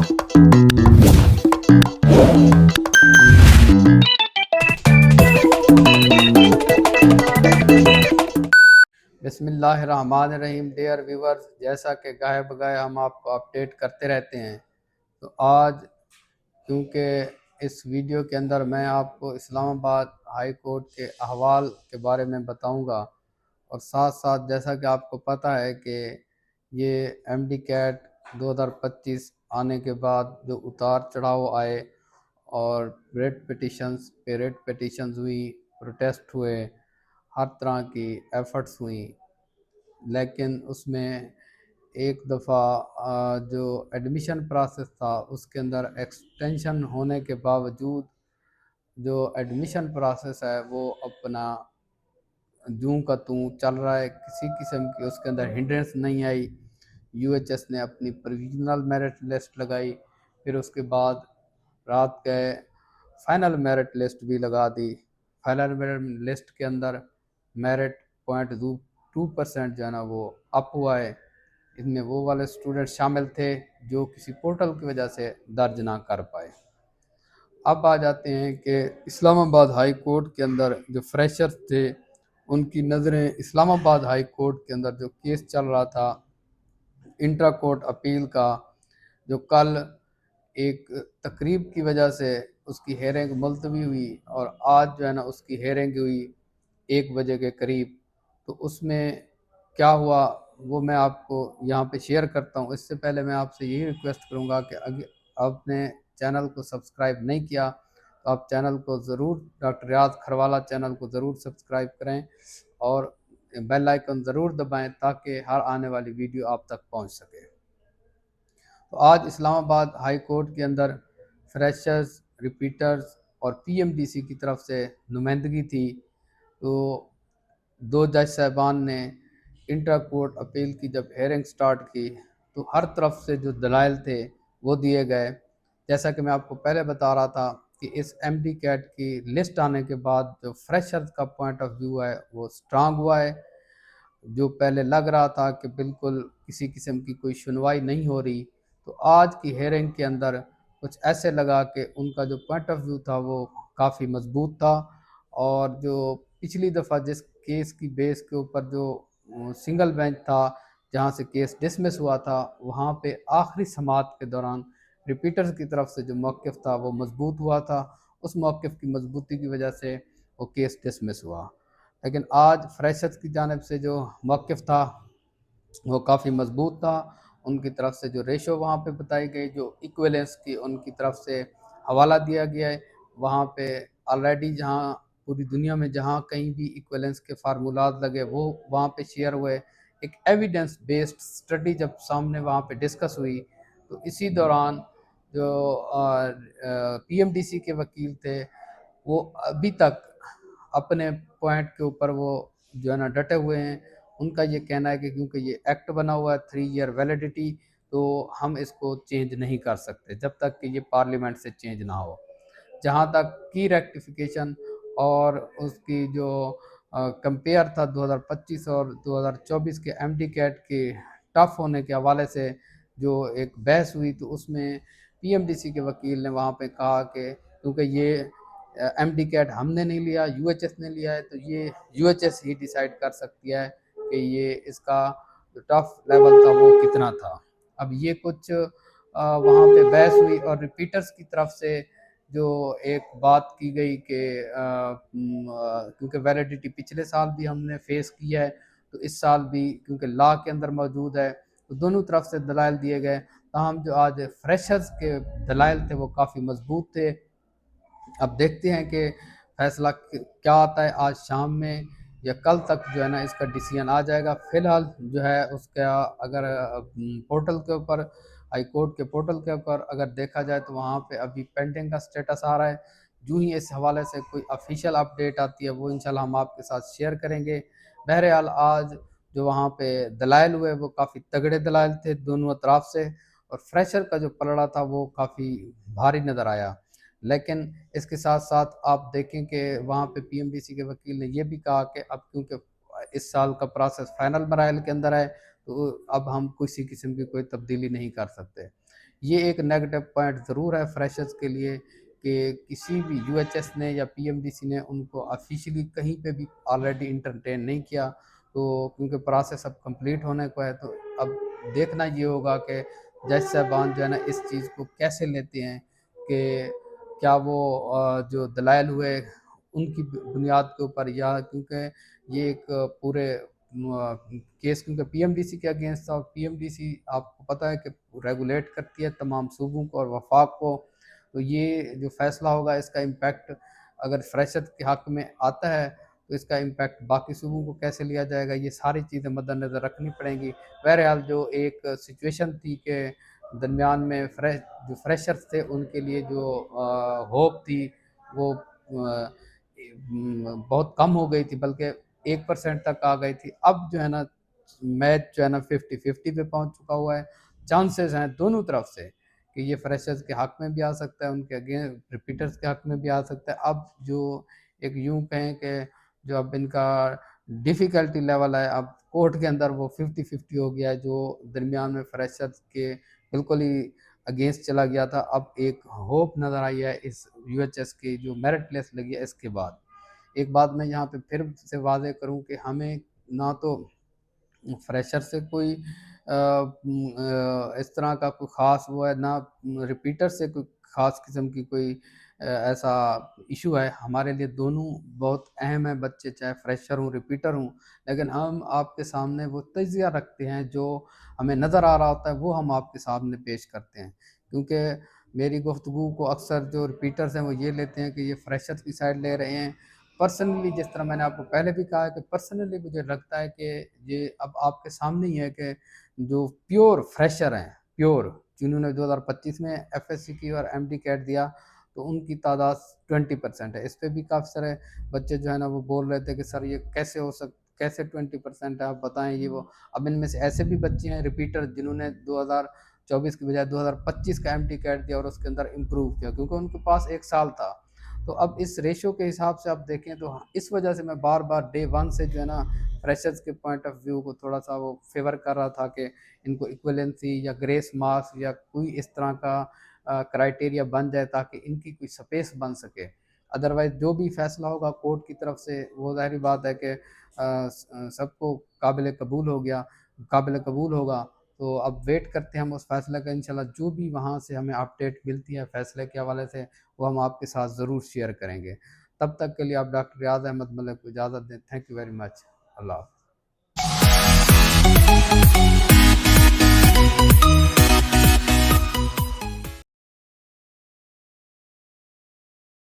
بسم اللہ الرحمن الرحیم. ڈیئر ویورز، جیسا کہ گاہے بگاہے ہم آپ کو اپڈیٹ کرتے رہتے ہیں، تو آج کیونکہ اس ویڈیو کے اندر میں آپ کو اسلام آباد ہائی کورٹ کے احوال کے بارے میں بتاؤں گا، اور ساتھ ساتھ جیسا کہ آپ کو پتہ ہے کہ یہ ایم ڈی کیٹ 2025 آنے کے بعد جو اتار چڑھاؤ آئے اور ریٹ پٹیشنز ہوئی، پروٹیسٹ ہوئے، ہر طرح کی ایفرٹس ہوئیں، لیکن اس میں ایک دفعہ جو ایڈمیشن پروسیس تھا اس کے اندر ایکسٹینشن ہونے کے باوجود جو ایڈمیشن پروسیس ہے وہ اپنا جوں کا توں چل رہا ہے. کسی قسم کی اس کے اندر ہنڈرنس نہیں آئی. یو ایچ ایس نے اپنی پروویژنل میرٹ لسٹ لگائی، پھر اس کے بعد رات گئے فائنل میرٹ لسٹ بھی لگا دی. فائنل میرٹ لسٹ کے اندر میرٹ 0.2% جو ہے نا وہ اپ ہوا ہے. اس میں وہ والے اسٹوڈنٹ شامل تھے جو کسی پورٹل کی وجہ سے درج نہ کر پائے. اب آ جاتے ہیں کہ اسلام آباد ہائی کورٹ کے اندر جو فریشرز تھے ان کی نظریں اسلام آباد ہائی کورٹ کے اندر جو کیس چل رہا تھا انٹرا کورٹ اپیل کا، جو کل ایک تقریب کی وجہ سے اس کی ہیئرنگ ملتوی ہوئی اور آج جو ہے نا اس کی ہیئرنگ ہوئی 1 بجے کے قریب. تو اس میں کیا ہوا وہ میں آپ کو یہاں پہ شیئر کرتا ہوں. اس سے پہلے میں آپ سے یہی ریکویسٹ کروں گا کہ اگر آپ نے چینل کو سبسکرائب نہیں کیا تو آپ چینل کو ضرور، ڈاکٹر ریاض کھروالا چینل کو ضرور سبسکرائب کریں اور بیل آئیکن ضرور دبائیں تاکہ ہر آنے والی ویڈیو آپ تک پہنچ سکے. تو آج اسلام آباد ہائی کورٹ کے اندر فریشرز، ریپیٹرز اور پی ایم ڈی سی کی طرف سے نمائندگی تھی. تو 2 جج صاحبان نے انٹرا کورٹ اپیل کی جب ہیئرنگ سٹارٹ کی تو ہر طرف سے جو دلائل تھے وہ دیے گئے. جیسا کہ میں آپ کو پہلے بتا رہا تھا کہ اس ایم ڈی کیٹ کی لسٹ آنے کے بعد جو فریشرز کا پوائنٹ آف ویو ہے وہ سٹرانگ ہوا ہے. جو پہلے لگ رہا تھا کہ بالکل کسی قسم کی کوئی سنوائی نہیں ہو رہی، تو آج کی ہیئرنگ کے اندر کچھ ایسے لگا کہ ان کا جو پوائنٹ آف ویو تھا وہ کافی مضبوط تھا. اور جو پچھلی دفعہ جس کیس کی بیس کے اوپر جو سنگل بینچ تھا جہاں سے کیس ڈسمس ہوا تھا، وہاں پہ آخری سماعت کے دوران ریپیٹرز کی طرف سے جو موقف تھا وہ مضبوط ہوا تھا. اس موقف کی مضبوطی کی وجہ سے وہ کیس ڈسمس ہوا. لیکن آج فریشرز کی جانب سے جو موقف تھا وہ کافی مضبوط تھا. ان کی طرف سے جو ریشو وہاں پہ بتائی گئی، جو ایکویلنس کی ان کی طرف سے حوالہ دیا گیا ہے، وہاں پہ آلریڈی جہاں پوری دنیا میں جہاں کہیں بھی ایکویلنس کے فارمولات لگے وہ وہاں پہ شیئر ہوئے. ایک ایویڈنس بیسڈ اسٹڈی جب سامنے وہاں پہ ڈسکس ہوئی تو اسی دوران جو پی ایم ڈی سی کے وکیل تھے وہ ابھی تک اپنے پوائنٹ کے اوپر وہ جو ہے نا ڈٹے ہوئے ہیں. ان کا یہ کہنا ہے کہ کیونکہ یہ ایکٹ بنا ہوا ہے 3 ایئر ویلیڈیٹی، تو ہم اس کو چینج نہیں کر سکتے جب تک کہ یہ پارلیمنٹ سے چینج نہ ہو. جہاں تک کی ریکٹیفیکیشن اور اس کی جو کمپیئر تھا 2025 اور 2024 کے ایم ڈی کیٹ کے ٹف ہونے کے حوالے سے جو ایک بحث ہوئی، تو اس میں پی ایم ڈی سی کے وکیل نے وہاں پہ کہا کہ کیونکہ یہ ایم ڈی کیٹ ہم نے نہیں لیا، یو ایچ ایس نے لیا ہے، تو یہ یو ایچ ایس ہی ڈیسائیڈ کر سکتی ہے کہ یہ اس کا جو ٹف لیول تھا وہ کتنا تھا. اب یہ کچھ وہاں پہ بحث ہوئی اور ریپیٹرز کی طرف سے جو ایک بات کی گئی کہ کیونکہ ویلیڈیٹی پچھلے سال بھی ہم نے فیس کی ہے تو اس سال بھی کیونکہ لا کے اندر موجود ہے، تو دونوں طرف سے دلائل دیے گئے. تاہم جو آج فریشرز کے دلائل تھے وہ کافی مضبوط تھے. اب دیکھتے ہیں کہ فیصلہ کیا آتا ہے آج شام میں یا کل تک جو ہے نا اس کا ڈیسیژن آ جائے گا. فی الحال جو ہے اس کا اگر پورٹل کے اوپر، ہائی کورٹ کے پورٹل کے اوپر اگر دیکھا جائے تو وہاں پہ ابھی پینڈنگ کا سٹیٹس آ رہا ہے. جو ہی اس حوالے سے کوئی افیشیل اپڈیٹ آتی ہے وہ انشاءاللہ ہم آپ کے ساتھ شیئر کریں گے. بہرحال آج جو وہاں پہ دلائل ہوئے وہ کافی تگڑے دلائل تھے دونوں اطراف سے، اور فریشر کا جو پلڑا تھا وہ کافی بھاری نظر آیا. لیکن اس کے ساتھ ساتھ آپ دیکھیں کہ وہاں پہ پی ایم ڈی سی کے وکیل نے یہ بھی کہا کہ اب کیونکہ اس سال کا پروسیس فائنل مراحل کے اندر ہے تو اب ہم کسی قسم کی کوئی تبدیلی نہیں کر سکتے. یہ ایک نیگیٹو پوائنٹ ضرور ہے فریشرز کے لیے کہ کسی بھی یو ایچ ایس نے یا پی ایم ڈی سی نے ان کو آفیشیلی کہیں پہ بھی آلریڈی انٹرٹین نہیں کیا، تو کیونکہ پروسیس اب کمپلیٹ ہونے کو ہے، تو اب دیکھنا یہ ہوگا کہ جج صاحبان جو ہے نا اس چیز کو کیسے لیتے ہیں کہ کیا وہ جو دلائل ہوئے ان کی بنیاد کے اوپر، یا کیونکہ یہ ایک پورے کیس کیونکہ پی ایم ڈی سی کے اگینسٹ تھا، اور پی ایم ڈی سی آپ کو پتہ ہے کہ ریگولیٹ کرتی ہے تمام صوبوں کو اور وفاق کو، تو یہ جو فیصلہ ہوگا اس کا امپیکٹ اگر فریشر کے حق میں آتا ہے تو اس کا امپیکٹ باقی صوبوں کو کیسے لیا جائے گا، یہ ساری چیزیں مد نظر رکھنی پڑیں گی۔ بہرحال جو ایک سچویشن تھی کہ درمیان میں جو فریشرز تھے ان کے لیے جو ہوپ تھی وہ بہت کم ہو گئی تھی، بلکہ 1% تک آ گئی تھی۔ اب جو ہے نا میچ جو ہے نا 50-50 پہ پہنچ چکا ہوا ہے، چانسز ہیں دونوں طرف سے کہ یہ فریشرز کے حق میں بھی آ سکتا ہے، ان کے اگینسٹ ریپیٹرز کے حق میں بھی آ سکتا ہے۔ اب جو ایک یوں کہیں کہ جو اب ان کا ڈیفیکلٹی لیول ہے، اب کورٹ کے اندر وہ 50-50 ہو گیا ہے، جو درمیان میں فریشرز کے بالکل ہی اگینسٹ چلا گیا تھا، اب ایک ہوپ نظر آئی ہے اس یو ایچ ایس کی جو میرٹ لیس لگی ہے اس کے بعد۔ ایک بات میں یہاں پہ پھر سے واضح کروں کہ ہمیں نہ تو فریشر سے کوئی اس طرح کا کوئی خاص وہ ہے، نہ ریپیٹر سے کوئی خاص قسم کی کوئی ایسا ایشو ہے، ہمارے لیے دونوں بہت اہم ہیں، بچے چاہے فریشر ہوں ریپیٹر ہوں، لیکن ہم آپ کے سامنے وہ تجزیہ رکھتے ہیں جو ہمیں نظر آ رہا ہوتا ہے وہ ہم آپ کے سامنے پیش کرتے ہیں، کیونکہ میری گفتگو کو اکثر جو ریپیٹرز ہیں وہ یہ لیتے ہیں کہ یہ فریشر کی سائڈ لے رہے ہیں۔ پرسنلی جس طرح میں نے آپ کو پہلے بھی کہا ہے کہ پرسنلی مجھے لگتا ہے کہ یہ اب آپ کے سامنے ہی ہے کہ جو پیور فریشر ہیں، پیور جنہوں نے 2025 میں ایف ایس سی کی اور ایم ڈی کیٹ دیا، تو ان کی تعداد 20% ہے۔ اس پہ بھی کافی سارے بچے جو ہے نا وہ بول رہے تھے کہ سر یہ کیسے ہو کیسے 20% ہے، آپ بتائیں یہ وہ۔ اب ان میں سے ایسے بھی بچے ہیں ریپیٹر جنہوں نے 2024 کی بجائے 2025 کا ایم ڈی کیٹ دیا اور اس کے اندر امپروو کیا، کیونکہ ان کے پاس 1 سال تھا۔ تو اب اس ریشو کے حساب سے آپ دیکھیں تو اس وجہ سے میں بار بار ڈے 1 سے جو ہے نا فریشرز کے پوائنٹ آف ویو کو تھوڑا سا وہ فیور کر رہا تھا کہ ان کو ایکویلنسی یا گریس مارکس یا کوئی اس طرح کا کرائٹیریا بن جائے تاکہ ان کی کوئی سپیس بن سکے۔ ادروائز جو بھی فیصلہ ہوگا کورٹ کی طرف سے وہ ظاہری بات ہے کہ سب کو قابل قبول ہوگا، تو اب ویٹ کرتے ہیں ہم اس فیصلے کا، انشاءاللہ جو بھی وہاں سے ہمیں اپڈیٹ ملتی ہے فیصلے کے حوالے سے وہ ہم آپ کے ساتھ ضرور شیئر کریں گے۔ تب تک کے لیے آپ ڈاکٹر ریاض احمد ملک کو اجازت دیں۔ Thank you very much. اللہ حافظ۔